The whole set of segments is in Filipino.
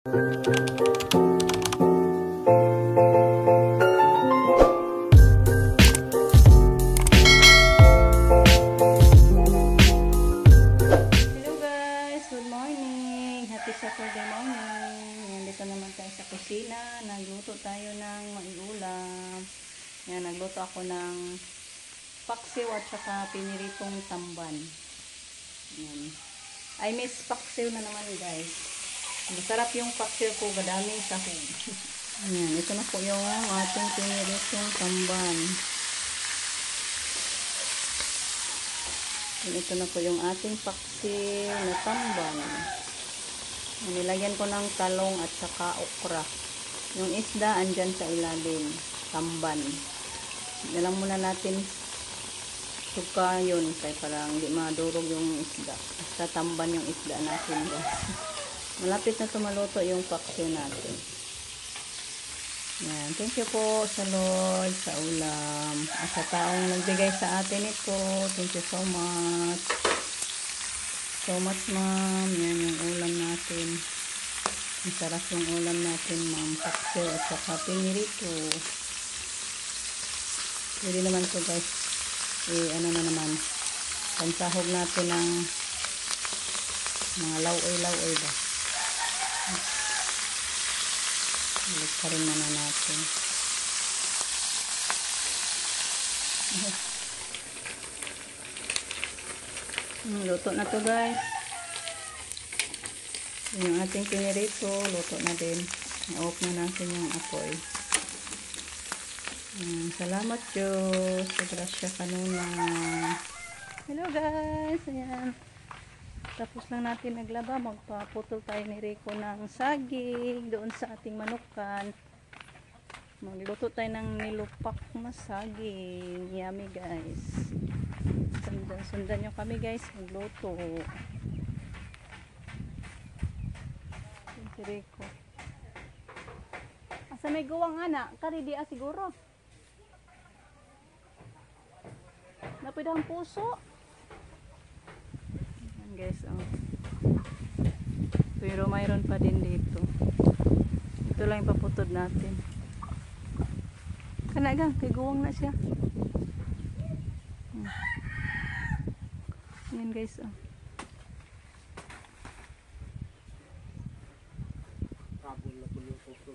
Saturday morning. Nandito naman tayo sa kusina. Nagluto tayo ng mag-ulam. Yan, nagluto ako ng paksiw at saka piniritong tamban. Yan. I miss paksiw na naman, guys. Masarap yung paksiw ko, gadaming sahog. Yan, ito na po yung ating piniritong tamban. Yan, ito na po yung ating paksiw na tamban. Nilagyan ko ng talong at saka okra. Yung isda andyan sa ilalim, tamban. Dalang muna natin suka yun kaya parang hindi madurog yung isda. Basta tamban yung isda natin, guys. Malapit na tumaluto yung paksiw natin. Yan. Thank you po sa Lord sa ulam at sa taong nagbigay sa atin ito. Thank you so much. So much, ma'am. Yan yung ulam natin. Masarap yung ulam natin, ma'am. Paksiw at saka pinirito. Pwede naman to, guys. Ano na naman. Pansahog natin ng mga lawoy-lawoy ba. Ulit pa rin naman natin. Luto na to, guys. Yung ating pinirito, luto na din. I-off na natin yung apoy. Salamat Diyos. Sa grasya kanuna. Hello, guys. Ayan. Tapos lang natin naglaba. Magpaputol tayo ni Rico ng saging doon sa ating manukan. Magluto tayo ng nilupak na saging. Yummy, guys. Sundan nyo kami, guys, magluto. Si Rico. Asa may guwang anak? Karidi siguro. Napid ang puso. Ayan, guys, oh. Pero mayroon pa din dito. Ito lang yung paputod natin. Kanagang, kay guwang na siya. Yan, guys, oh.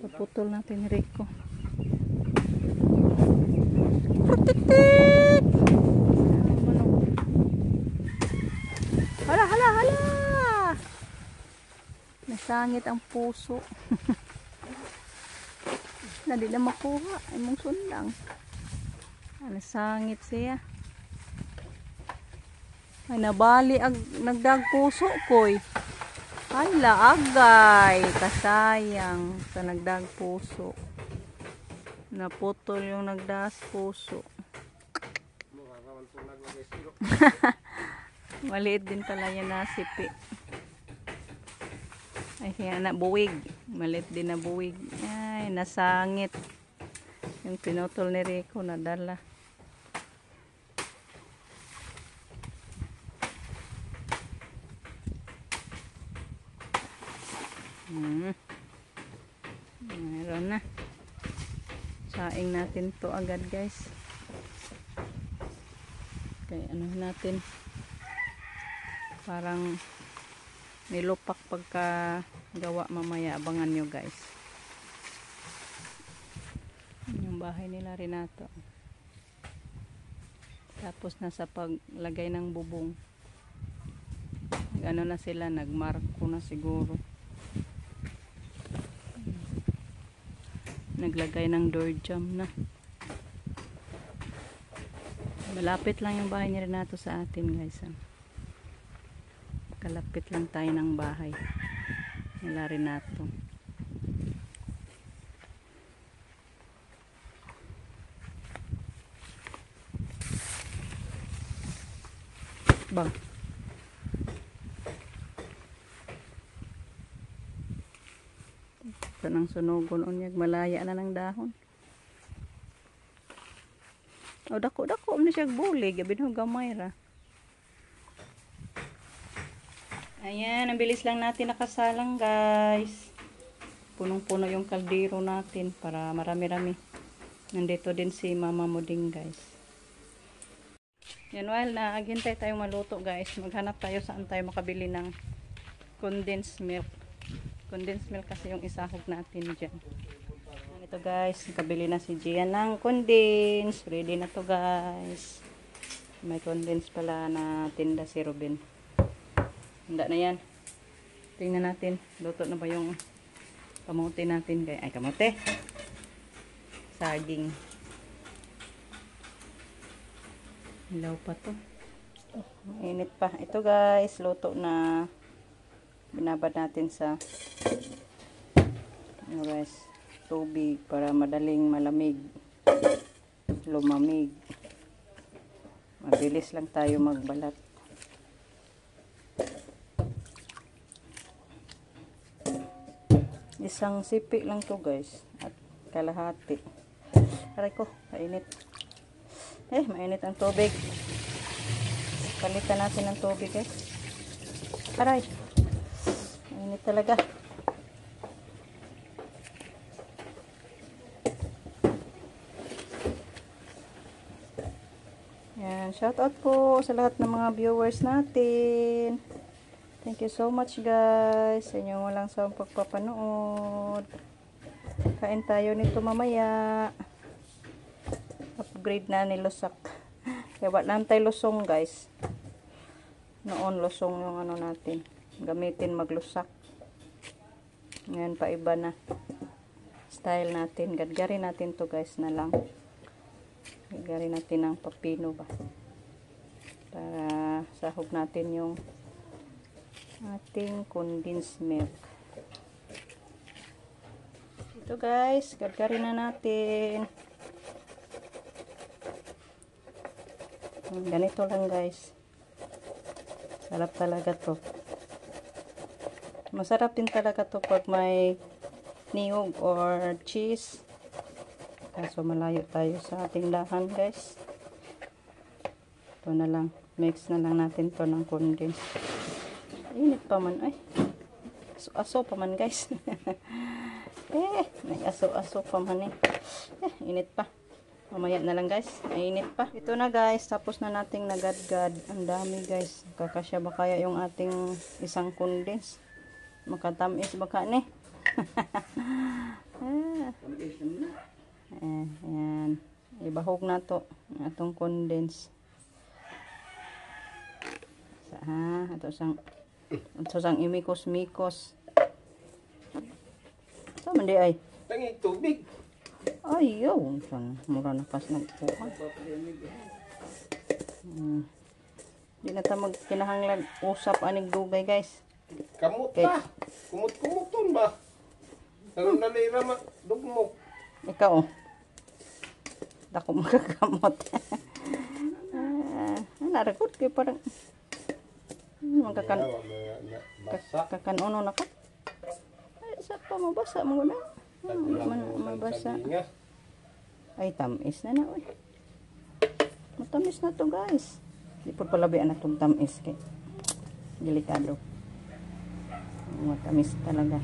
Paputol natin ni Rico. Titik! Hala, hala, hala! Nasangit ang puso. Hindi na makuha. Ay mong sundang. Nasangit siya. Ay, nabali nagdag puso ko'y. Hala, agay. Kasayang sa nagdag puso. Naputol yung nagdas puso. Maliit din pala yan nasipi. Ay, kaya na buwig. Maliit din na buwig. Ay, nasangit. Yung pinutol ni Rico nadala. Meron na. Saing natin to agad, guys. Kaya ano natin, parang nilupak pagka gawa mamaya. Abangan nyo, guys. Yung bahay nila Renato. Tapos nasa paglagay ng bubong. Ano na sila, nagmarko na siguro. Naglagay ng door jamb na. Malapit lang yung bahay ni Renato sa atin, guys. Kalapit lang tayo ng bahay nila Renato. Bang. Ito nang sunugon unyag, malaya na ng dahon. O dako-dako na siya bulig, gabi no gamay ra. Ayan, ang bilis lang natin nakasalang, guys. punong-puno yung kaldero natin para marami-rami. Nandito din si Mama Muding, guys. Yan, while naghintay tayong maluto, guys, maghanap tayo saan tayo makabili ng condensed milk. Condensed milk kasi yung isahog natin dyan. Yan, ito guys, nakabili na si Gian ng condensed. Ready na to guys. May condensed pala na tinda si Ruben. Handa na yan. Tingnan natin, luto na ba yung kamote natin, guys. Ay, kamote. Saging. Hilaw pa to. Mainit pa. Ito guys, luto na. Binabad natin sa guys, tubig para madaling malamig. Lumamig. Mabilis lang tayo magbalat. Isang sipi lang to guys. At kalahati. Aray ko, mainit. Mainit ang tubig. Palitan natin ng tubig guys. Aray. Mainit talaga. Yan, shout out po sa lahat ng mga viewers natin. Thank you so much guys sa inyong walang sawang pagpapanood. Kain tayo nito mamaya. Upgrade na ni Lusak. Kaya wala tayo lusong guys. Noon lusong yung ano natin. Gamitin maglusak. Ngayon pa iba na. Style natin. Gadgarin natin to guys na lang. Gadgarin natin ng papino ba. Para sahog natin yung ating condensed milk. Ito guys. Gadgarin na natin. Ganito lang guys. Sarap talaga to. Masarap din talaga to pag may niyog or cheese. Kaso malayo tayo sa ating dahan guys. Ito na lang. Mix na lang natin to ng condensed. Init pa man. Ay. Aso-aso pa man guys. May aso-aso pa man init pa. Mamaya na lang guys. Mainit pa. Ito na guys. Tapos na nating nagadgad. Ang dami guys. Kakasya ba kaya yung ating isang condensed? Makatamis baka ni. Ayan. Ibahog na to. Atong condensed. Ito sang imikos-mikos. Sama di ay. Tangi tubig. Ayaw. Mura na pas nagpuha. Di na ta magkinahanglan usap aning dugay guys. Kamot pa. Kumot-kumuton ba? Naroon nalira dugmok. Ikaw oh. Dako makakamot. Narakot kay parang kakanuno na ka. Ay, sa pa mabasa mo na. Mabasa. Ay, tamis na na. Uy. Matamis na to guys. Di po palabian na itong tamis. Kay delikado. Matamis talaga.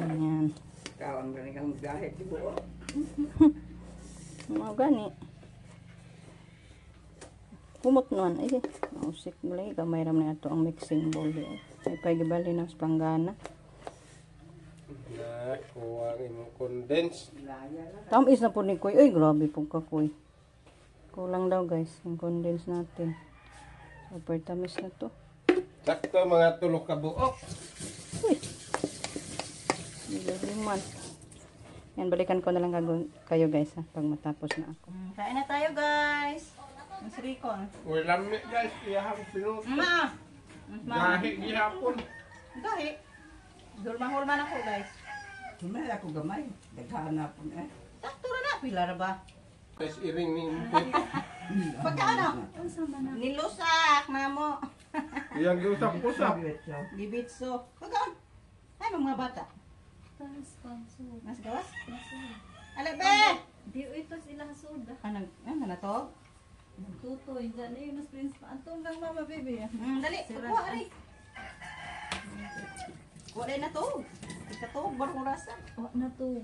Ayan. Kawan gani kang gahit di buo. Mga gani. Kumot nun. Ay, mausik mo lang. Gamay ram na ito ang mixing bowl. Ay, pagibali ng panggana. Kuha ang imong condensed. Tamis na po ni Kuy. Ay, grabe po ka Kuy. Kulang daw guys. Yung condense natin. Super tamis na to. Sakto mga 3 ka buok. Uy. Nililiman. Yan, balikan ko na lang kayo guys ha. Pag matapos na ako. Kain na tayo guys. Ang siriko. Wala mi guys. Iyahang pinuto. Ma! Gahi gihapon. Gahi. Hulma-hulma na ko guys. Sumay ako gamay. Daghan na po Sakto na. Pilar ba? Guys, iring ni Pagkaano? Nilusak na mo. Iyang usap-usap. Gibitso. Pagkaan? Ay, mga bata. Mas gawas? Alay, be! Di ito sila soda. Ano na to? Tutoy, dyan eh, mas prince pa. Antong lang mama, baby. Dali, kuha ari. Kuha rin na to. Ikatog, barong rasa. Wak na to.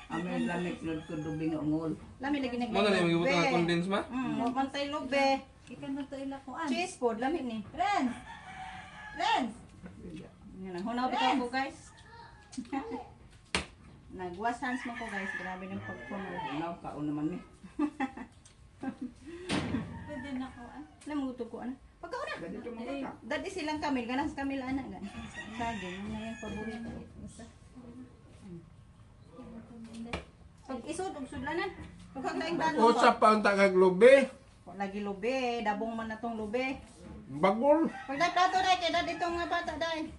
Amay lamig lod ko dubing nga ungol. Lami lagi na Mo na ni magibot nga condense ma? Huwag man tayo lobe. Ikan na to ilakuan. Cheese po, lami ni. Renz! Renz! Yan na, hunaw bitaw ko guys. Nagwas hands mo ko guys. Grabe ng pagpuno. Unaw kaon naman ni. Pwede na ko ah. Namutog ko, ano? Pagkauna. Dali ko mga Dati silang kamil, ganas kamil ana gan. Saging, ano yung paborito. Pag isod, sudlanan. Pagkakain dalo. Usap pa ang tagaglubi. Lagi lube, dabong man na tong lube. Bagol. Pag nagplato dahil, kaya dahil itong nga bata dahil.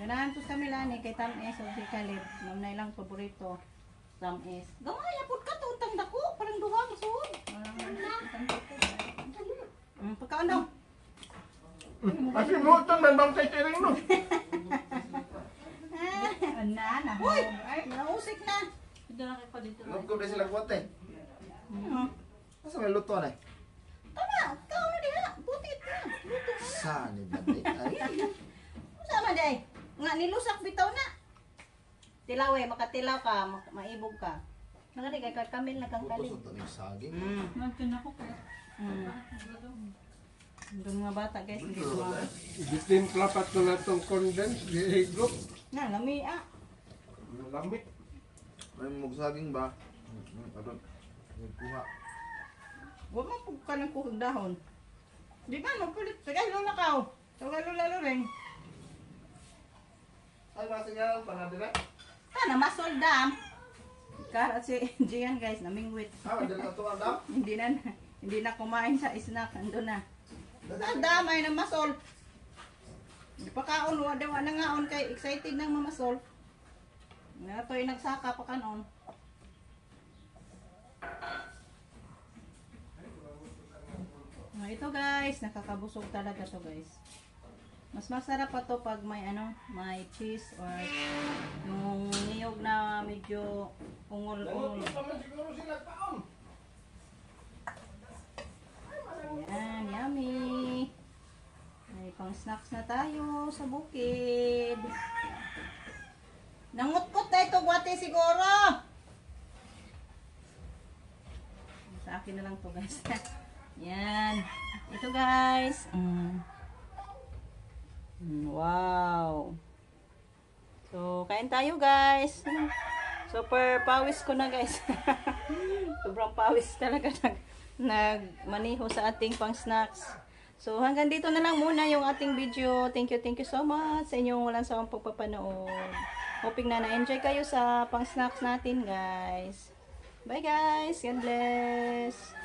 Ganahan to sa Milani, kay Tamis o si Caleb. Nam na ilang paborito. Tamis. Gamay, apod ka to, utang dako. Parang duha, masuod. Pagkaon daw. Kasi mo ito, nandang sa tiring no. Ana, Uy! Nausik na. Pwede na kayo pa dito. Lugkob na sila kuwate. Asa may luto na eh? Tama, ikaw na diha. Butit na. Luto na. Saan ni Bante? Ay, Sama day. Nga nilusak bitaw na. Tilaw eh, makatilaw ka, maibog ka. Nakadi kay Kamil na kang kalim. putos ito ng saging. Magkin ako kaya. Doon mga bata guys, hindi ko mga... Bitin plapat ko na itong condense. Gihigop. Na, lami ah. Lamig. May mong saging ba? Aron. Kuha. Huwag mo po ka ng kuhag dahon. Di ba, magkulit. Tagay lola ka o. Tagay lola rin. Ay, masingaw pa na dire. Sana masoldam. Karat si Gian guys, namingwit. Ah, dali na ito ang dam. Hindi na kumain sa snack. Ando na. Ang damay ng masol. Hindi pa kaon, wala na ngaon kay excited ng mamasol. Nga to yung nagsaka pa kanon. Ito guys, nakakabusog talaga to guys. Mas masarap pa to pag may ano, may cheese or yung niyog na medyo ungol-ungol. Siguro sila taon. Ayan, yummy. May pang snacks na tayo sa bukid. Nangutkot na ito, guwate siguro. Sa akin na lang to guys. Yan. Ito guys. Wow. So, kain tayo guys. Super pawis ko na guys. Sobrang pawis talaga nagmaniho sa ating pang snacks. So, hanggang dito na lang muna yung ating video. Thank you so much sa inyong walang sawang pagpapanood. Hoping na na-enjoy kayo sa pang snacks natin guys. Bye guys. God bless.